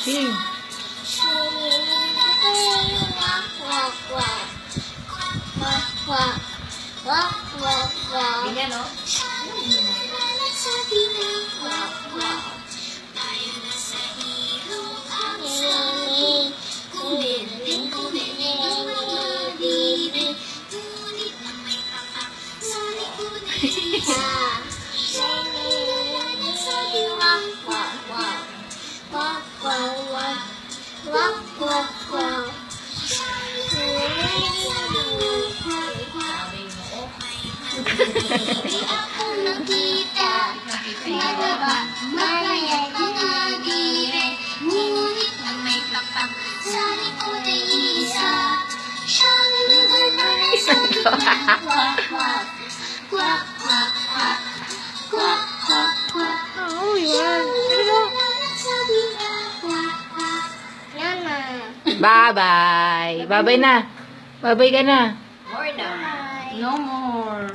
Sing. Ganyan, no? Di ako nakita, mataba, mayay, mga dire, ngunit na may tapak, sa likod ay isa, siyang naglalari sa gitna. Kwak, kwak, kwak, kwak, kwak, kwak, kwak, kwak. Oh, yan. Sa gitna, kwak, kwak. Yan na. Bye-bye. Bye-bye na. Bye-bye ka na. More na. No more.